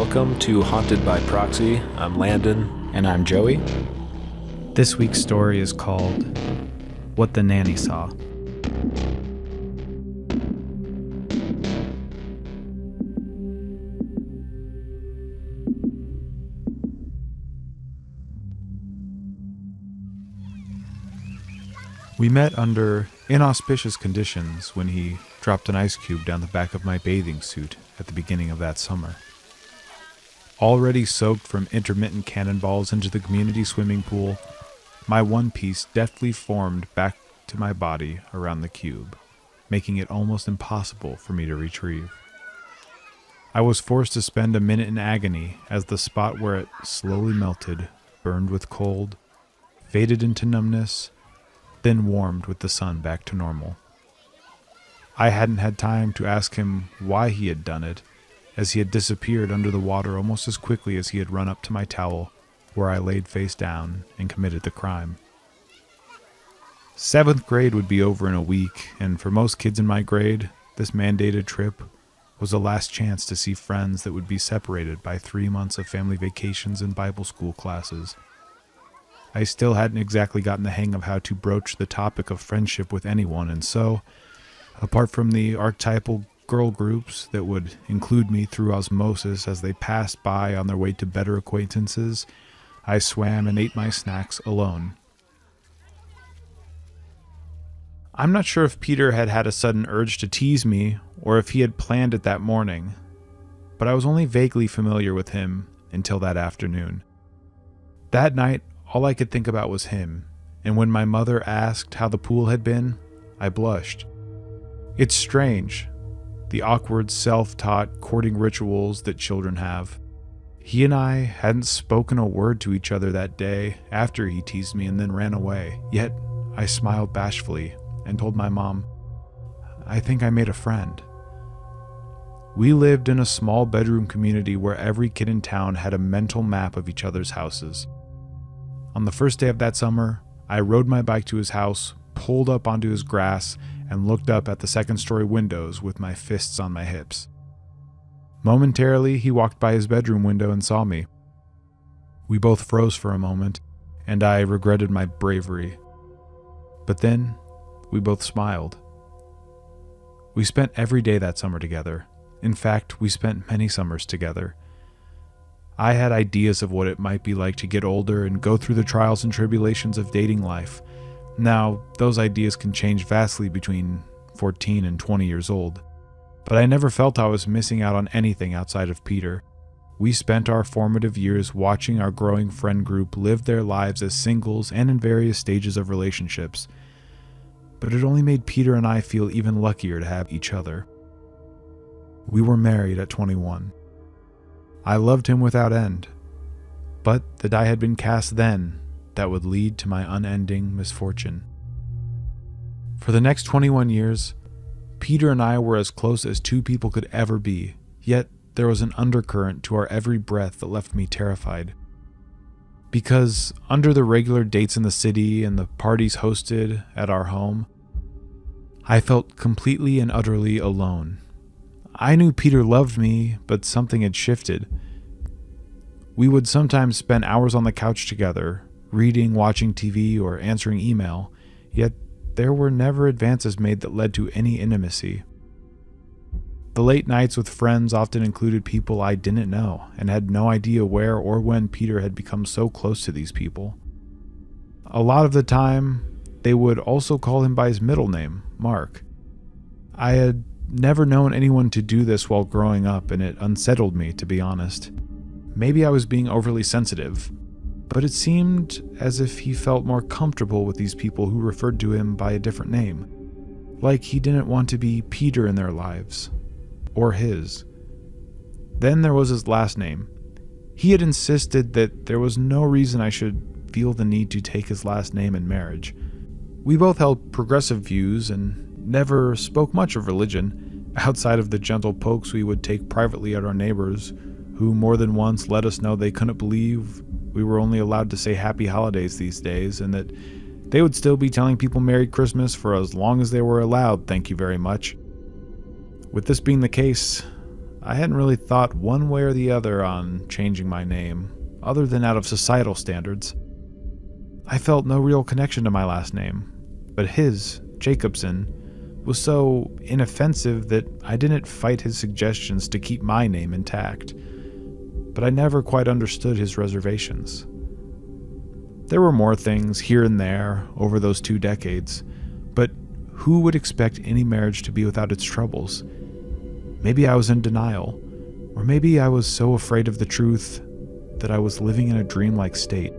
Welcome to Haunted by Proxy. I'm Landon. And I'm Joey. This week's story is called What the Nanny Saw. We met under inauspicious conditions when he dropped an ice cube down the back of my bathing suit at the beginning of that summer. Already soaked from intermittent cannonballs into the community swimming pool, my one piece deftly formed back to my body around the cube, making it almost impossible for me to retrieve. I was forced to spend a minute in agony as the spot where it slowly melted, burned with cold, faded into numbness, then warmed with the sun back to normal. I hadn't had time to ask him why he had done it, as he had disappeared under the water almost as quickly as he had run up to my towel, where I laid face down and committed the crime. 7th grade would be over in a week, and for most kids in my grade, this mandated trip was the last chance to see friends that would be separated by 3 months of family vacations and Bible school classes. I still hadn't exactly gotten the hang of how to broach the topic of friendship with anyone, and so, apart from the archetypal girl groups that would include me through osmosis as they passed by on their way to better acquaintances, I swam and ate my snacks alone. I'm not sure if Peter had had a sudden urge to tease me or if he had planned it that morning, but I was only vaguely familiar with him until that afternoon. That night, all I could think about was him, and when my mother asked how the pool had been, I blushed. It's strange, the awkward self-taught courting rituals that children have. He and I hadn't spoken a word to each other that day after he teased me and then ran away, yet I smiled bashfully and told my mom, "I think I made a friend." We lived in a small bedroom community where every kid in town had a mental map of each other's houses. On the first day of that summer, I rode my bike to his house, pulled up onto his grass, and looked up at the second-story windows with my fists on my hips. Momentarily, he walked by his bedroom window and saw me. We both froze for a moment, and I regretted my bravery. But then, we both smiled. We spent every day that summer together. In fact, we spent many summers together. I had ideas of what it might be like to get older and go through the trials and tribulations of dating life. Now, those ideas can change vastly between 14 and 20 years old. But I never felt I was missing out on anything outside of Peter. We spent our formative years watching our growing friend group live their lives as singles and in various stages of relationships. But it only made Peter and I feel even luckier to have each other. We were married at 21. I loved him without end, but the die had been cast then that would lead to my unending misfortune. For the next 21 years, Peter and I were as close as two people could ever be, yet there was an undercurrent to our every breath that left me terrified. Because under the regular dates in the city and the parties hosted at our home, I felt completely and utterly alone. I knew Peter loved me, but something had shifted. We would sometimes spend hours on the couch together, reading, watching TV, or answering email, yet there were never advances made that led to any intimacy. The late nights with friends often included people I didn't know, and had no idea where or when Peter had become so close to these people. A lot of the time, they would also call him by his middle name, Mark. I had never known anyone to do this while growing up, and it unsettled me, to be honest. Maybe I was being overly sensitive, but it seemed as if he felt more comfortable with these people who referred to him by a different name, like he didn't want to be Peter in their lives, or his. Then there was his last name. He had insisted that there was no reason I should feel the need to take his last name in marriage. We both held progressive views and never spoke much of religion, outside of the gentle pokes we would take privately at our neighbors, who more than once let us know they couldn't believe we were only allowed to say happy holidays these days, and that they would still be telling people Merry Christmas for as long as they were allowed, thank you very much. With this being the case, I hadn't really thought one way or the other on changing my name, other than out of societal standards. I felt no real connection to my last name, but his, Jacobson, was so inoffensive that I didn't fight his suggestions to keep my name intact, but I never quite understood his reservations. There were more things here and there over those 2 decades, but who would expect any marriage to be without its troubles? Maybe I was in denial, or maybe I was so afraid of the truth that I was living in a dreamlike state.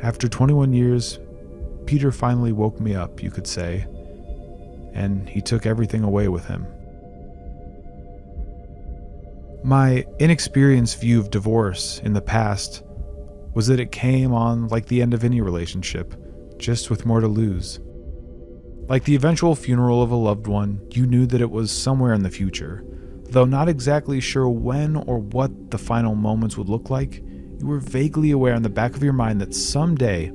After 21 years, Peter finally woke me up, you could say, and he took everything away with him. My inexperienced view of divorce in the past was that it came on like the end of any relationship, just with more to lose. Like the eventual funeral of a loved one, you knew that it was somewhere in the future. Though not exactly sure when or what the final moments would look like, you were vaguely aware in the back of your mind that someday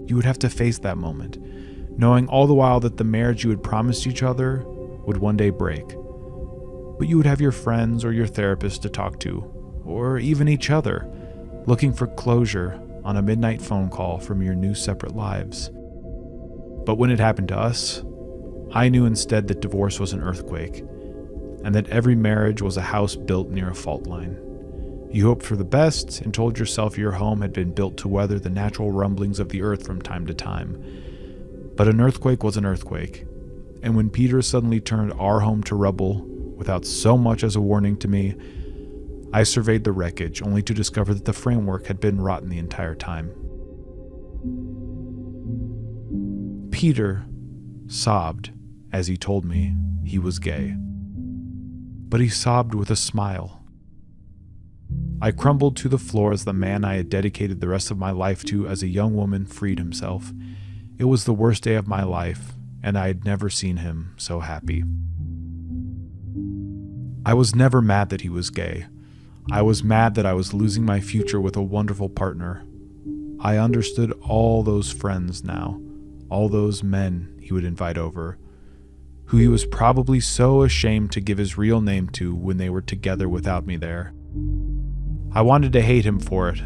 you would have to face that moment, knowing all the while that the marriage you had promised each other would one day break. But you would have your friends or your therapist to talk to, or even each other, looking for closure on a midnight phone call from your new separate lives. But when it happened to us, I knew instead that divorce was an earthquake, and that every marriage was a house built near a fault line. You hoped for the best and told yourself your home had been built to weather the natural rumblings of the earth from time to time. But an earthquake was an earthquake, and when Peter suddenly turned our home to rubble without so much as a warning to me, I surveyed the wreckage only to discover that the framework had been rotten the entire time. Peter sobbed as he told me he was gay, but he sobbed with a smile. I crumbled to the floor as the man I had dedicated the rest of my life to as a young woman freed himself. It was the worst day of my life, and I had never seen him so happy. I was never mad that he was gay. I was mad that I was losing my future with a wonderful partner. I understood all those friends now, all those men he would invite over, who he was probably so ashamed to give his real name to when they were together without me there. I wanted to hate him for it,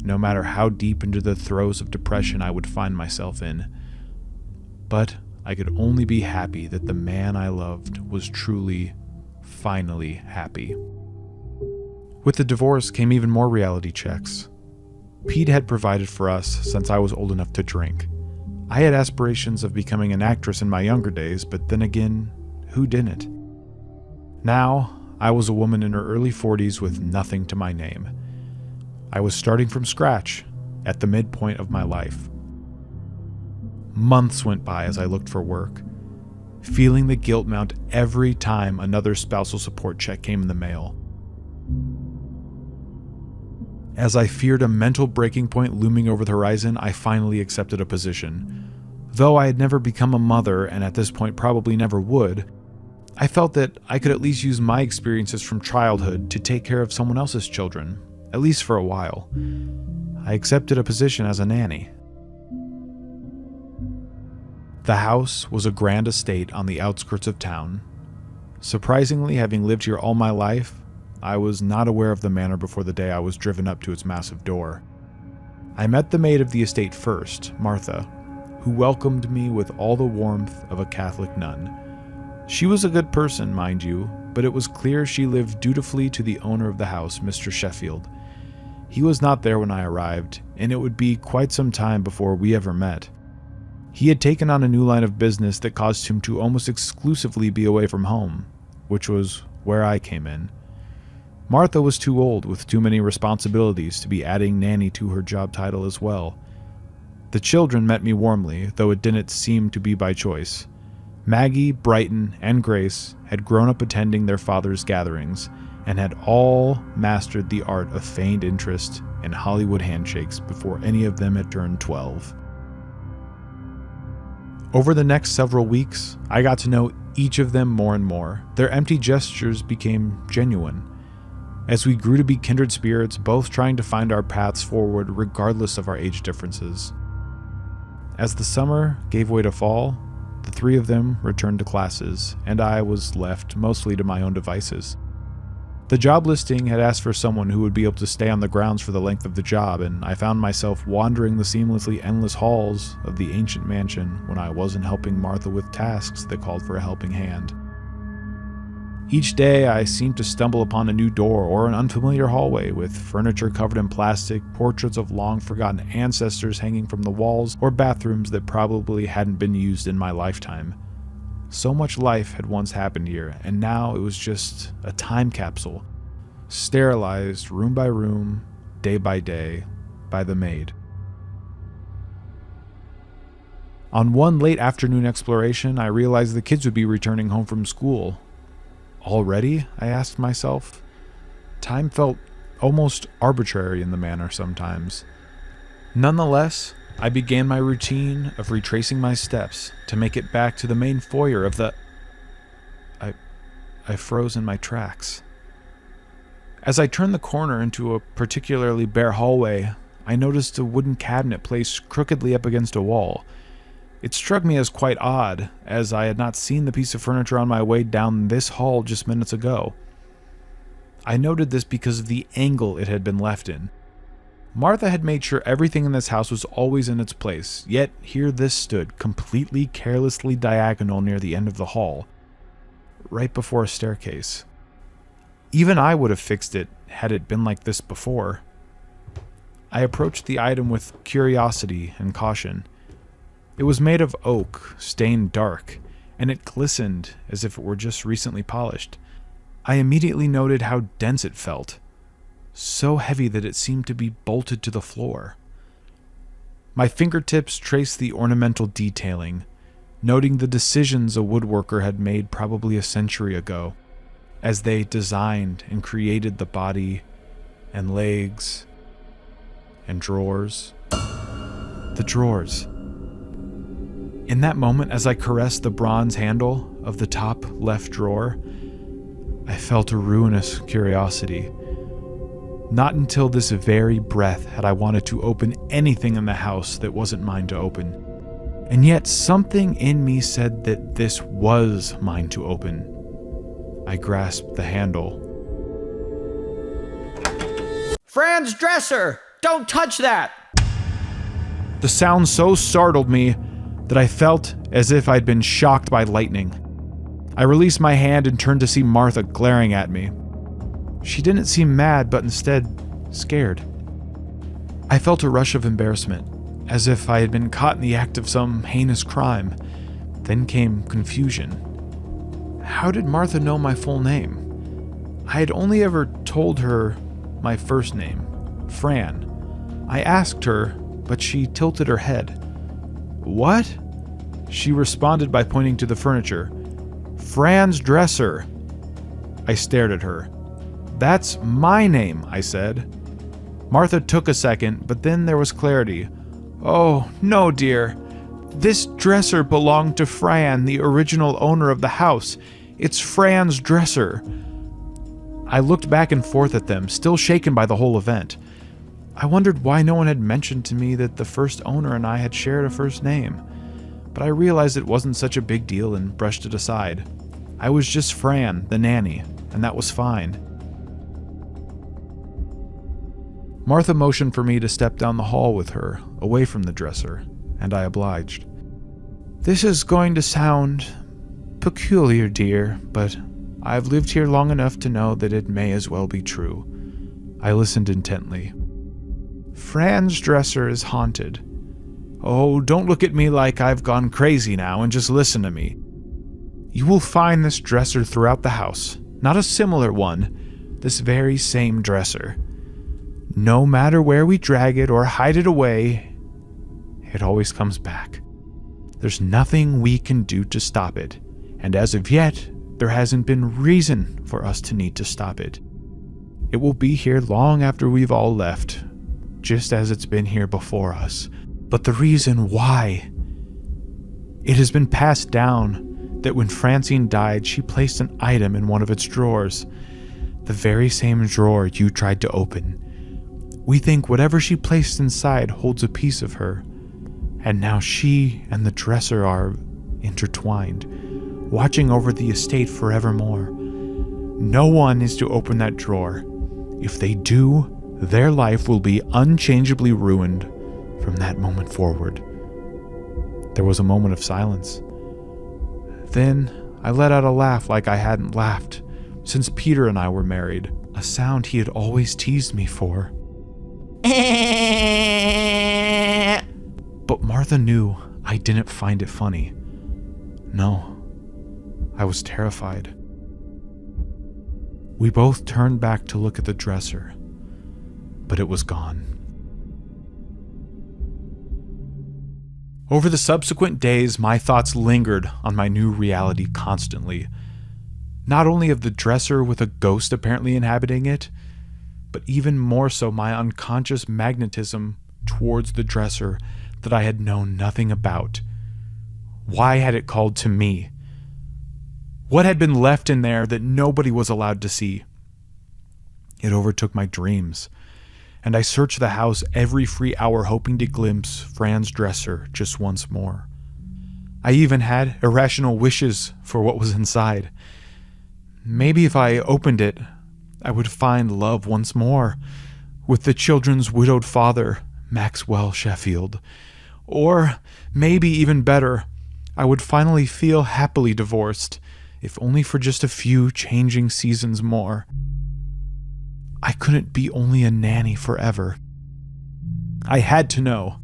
no matter how deep into the throes of depression I would find myself in. But I could only be happy that the man I loved was truly, finally happy. With the divorce came even more reality checks. Pete had provided for us since I was old enough to drink. I had aspirations of becoming an actress in my younger days, but then again, who didn't? Now, I was a woman in her early 40s with nothing to my name. I was starting from scratch, at the midpoint of my life. Months went by as I looked for work, feeling the guilt mount every time another spousal support check came in the mail. As I feared a mental breaking point looming over the horizon, I finally accepted a position. Though I had never become a mother, and at this point probably never would, I felt that I could at least use my experiences from childhood to take care of someone else's children, at least for a while. I accepted a position as a nanny. The house was a grand estate on the outskirts of town. Surprisingly, having lived here all my life, I was not aware of the manor before the day I was driven up to its massive door. I met the maid of the estate first, Martha, who welcomed me with all the warmth of a Catholic nun. She was a good person, mind you, but it was clear she lived dutifully to the owner of the house, Mr. Sheffield. He was not there when I arrived, and it would be quite some time before we ever met. He had taken on a new line of business that caused him to almost exclusively be away from home, which was where I came in. Martha was too old with too many responsibilities to be adding nanny to her job title as well. The children met me warmly, though it didn't seem to be by choice. Maggie, Brighton, and Grace had grown up attending their father's gatherings and had all mastered the art of feigned interest and Hollywood handshakes before any of them had turned 12. Over the next several weeks, I got to know each of them more and more. Their empty gestures became genuine. As we grew to be kindred spirits, both trying to find our paths forward regardless of our age differences. As the summer gave way to fall, the three of them returned to classes, and I was left mostly to my own devices. The job listing had asked for someone who would be able to stay on the grounds for the length of the job, and I found myself wandering the seamlessly endless halls of the ancient mansion when I wasn't helping Martha with tasks that called for a helping hand. Each day, I seemed to stumble upon a new door or an unfamiliar hallway with furniture covered in plastic, portraits of long-forgotten ancestors hanging from the walls, or bathrooms that probably hadn't been used in my lifetime. So much life had once happened here, and now it was just a time capsule, sterilized room by room, day by day, by the maid. On one late afternoon exploration, I realized the kids would be returning home from school. Already? I asked myself. Time felt almost arbitrary in the manor sometimes. Nonetheless, I began my routine of retracing my steps to make it back to the main foyer of the... I froze in my tracks. As I turned the corner into a particularly bare hallway, I noticed a wooden cabinet placed crookedly up against a wall. It struck me as quite odd, as I had not seen the piece of furniture on my way down this hall just minutes ago. I noted this because of the angle it had been left in. Martha had made sure everything in this house was always in its place, yet here this stood, completely carelessly diagonal near the end of the hall, right before a staircase. Even I would have fixed it had it been like this before. I approached the item with curiosity and caution. It was made of oak, stained dark, and it glistened as if it were just recently polished. I immediately noted how dense it felt, so heavy that it seemed to be bolted to the floor. My fingertips traced the ornamental detailing, noting the decisions a woodworker had made probably a century ago, as they designed and created the body and legs and drawers. The drawers. In that moment, as I caressed the bronze handle of the top left drawer, I felt a ruinous curiosity. Not until this very breath had I wanted to open anything in the house that wasn't mine to open. And yet something in me said that this was mine to open. I grasped the handle. Fran's dresser! Don't touch that! The sound so startled me that I felt as if I'd been shocked by lightning. I released my hand and turned to see Martha glaring at me. She didn't seem mad, but instead scared. I felt a rush of embarrassment, as if I had been caught in the act of some heinous crime. Then came confusion. How did Martha know my full name? I had only ever told her my first name, Fran. I asked her, but she tilted her head. What? She responded by pointing to the furniture. Fran's dresser. I stared at her. That's my name, I said. Martha took a second, but then there was clarity. Oh, no, dear. This dresser belonged to Fran, the original owner of the house. It's Fran's dresser. I looked back and forth at them, still shaken by the whole event. I wondered why no one had mentioned to me that the first owner and I had shared a first name. But I realized it wasn't such a big deal and brushed it aside. I was just Fran, the nanny, and that was fine. Martha motioned for me to step down the hall with her, away from the dresser, and I obliged. This is going to sound peculiar, dear, but I've lived here long enough to know that it may as well be true. I listened intently. Fran's dresser is haunted. Oh, don't look at me like I've gone crazy now and just listen to me. You will find this dresser throughout the house, not a similar one, this very same dresser. No matter where we drag it or hide it away, it always comes back. There's nothing we can do to stop it, and as of yet, there hasn't been reason for us to need to stop it. It will be here long after we've all left, just as it's been here before us. But the reason why, it has been passed down that when Francine died, she placed an item in one of its drawers, the very same drawer you tried to open. We think whatever she placed inside holds a piece of her, and now she and the dresser are intertwined, watching over the estate forevermore. No one is to open that drawer. If they do, their life will be unchangeably ruined from that moment forward." There was a moment of silence. Then I let out a laugh like I hadn't laughed since Peter and I were married, a sound he had always teased me for. But Martha knew I didn't find it funny. No, I was terrified. We both turned back to look at the dresser, but it was gone. Over the subsequent days, my thoughts lingered on my new reality constantly. Not only of the dresser with a ghost apparently inhabiting it, but even more so my unconscious magnetism towards the dresser that I had known nothing about. Why had it called to me? What had been left in there that nobody was allowed to see? It overtook my dreams, and I searched the house every free hour hoping to glimpse Fran's dresser just once more. I even had irrational wishes for what was inside. Maybe if I opened it, I would find love once more with the children's widowed father, Maxwell Sheffield. Or maybe even better, I would finally feel happily divorced, if only for just a few changing seasons more. I couldn't be only a nanny forever. I had to know.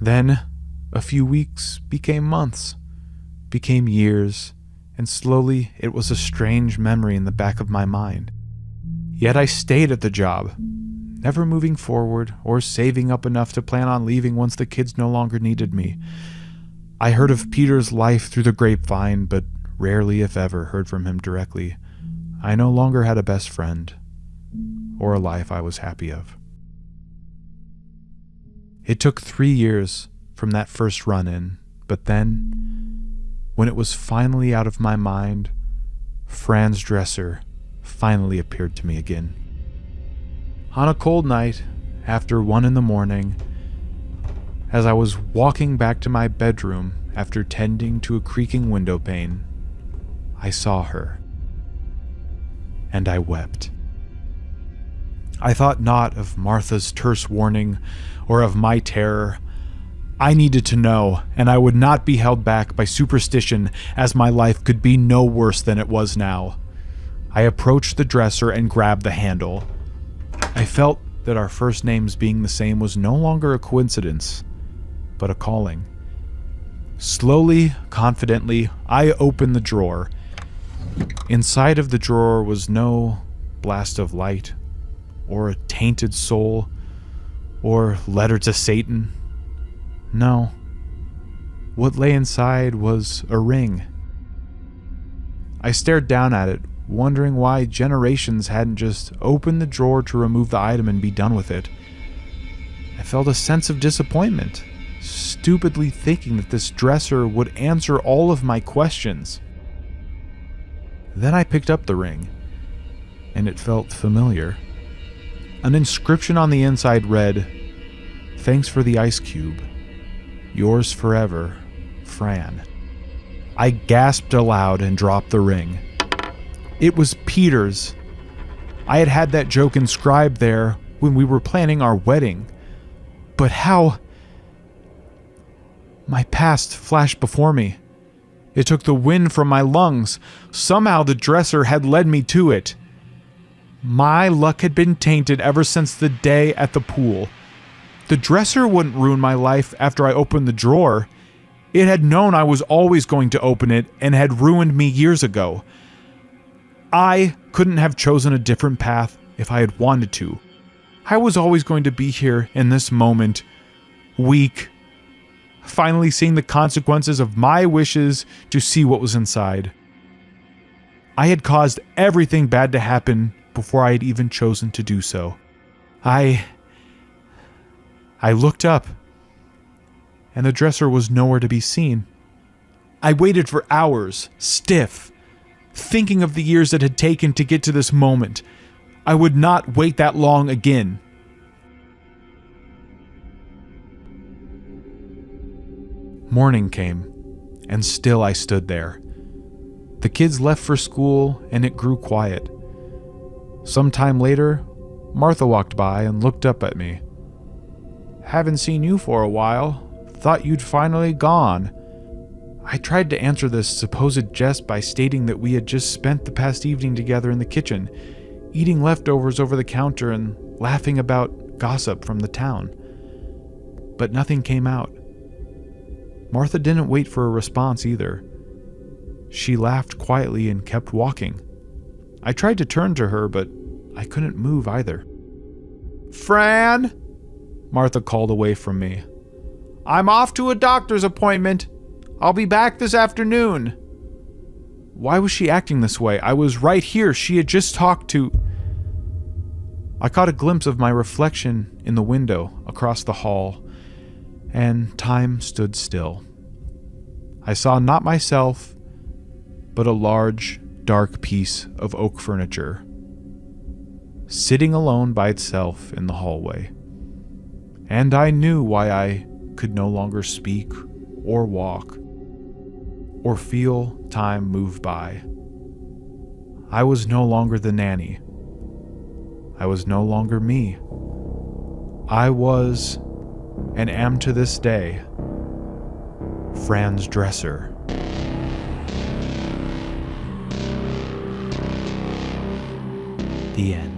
Then, a few weeks became months, became years, and slowly it was a strange memory in the back of my mind. Yet I stayed at the job, never moving forward or saving up enough to plan on leaving once the kids no longer needed me. I heard of Peter's life through the grapevine, but rarely, if ever, heard from him directly. I no longer had a best friend, or a life I was happy of. It took 3 years from that first run-in, but then, when it was finally out of my mind, Fran's dresser finally appeared to me again. On a cold night, after 1 a.m, as I was walking back to my bedroom after tending to a creaking window pane, I saw her, and I wept. I thought not of Martha's terse warning or of my terror. I needed to know, and I would not be held back by superstition, as my life could be no worse than it was now. I approached the dresser and grabbed the handle. I felt that our first names being the same was no longer a coincidence, but a calling. Slowly, confidently, I opened the drawer. Inside of the drawer was no blast of light, or a tainted soul, or letter to Satan. No. What lay inside was a ring. I stared down at it, wondering why generations hadn't just opened the drawer to remove the item and be done with it. I felt a sense of disappointment, stupidly thinking that this dresser would answer all of my questions. Then I picked up the ring, and it felt familiar. An inscription on the inside read, "Thanks for the ice cube. Yours forever, Fran." I gasped aloud and dropped the ring. It was Peter's. I had had that joke inscribed there when we were planning our wedding. But how? My past flashed before me. It took the wind from my lungs. Somehow the dresser had led me to it. My luck had been tainted ever since the day at the pool. The dresser wouldn't ruin my life after I opened the drawer. It had known I was always going to open it and had ruined me years ago. I couldn't have chosen a different path if I had wanted to. I was always going to be here in this moment, weak, finally seeing the consequences of my wishes to see what was inside. I had caused everything bad to happen before I had even chosen to do so. I looked up, and the dresser was nowhere to be seen. I waited for hours, stiff, thinking of the years it had taken to get to this moment. I would not wait that long again. Morning came, and still I stood there. The kids left for school, and it grew quiet. Some time later, Martha walked by and looked up at me. "Haven't seen you for a while. Thought you'd finally gone." I tried to answer this supposed jest by stating that we had just spent the past evening together in the kitchen, eating leftovers over the counter and laughing about gossip from the town. But nothing came out. Martha didn't wait for a response either. She laughed quietly and kept walking. I tried to turn to her, but I couldn't move either. "Fran!" Martha called away from me. "I'm off to a doctor's appointment. I'll be back this afternoon." Why was she acting this way? I was right here. She had just talked to... I caught a glimpse of my reflection in the window across the hall, and time stood still. I saw not myself, but a large, dark piece of oak furniture, sitting alone by itself in the hallway. And I knew why I could no longer speak or walk or feel time move by. I was no longer the nanny. I was no longer me. I was, and am to this day, Fran's dresser. The end.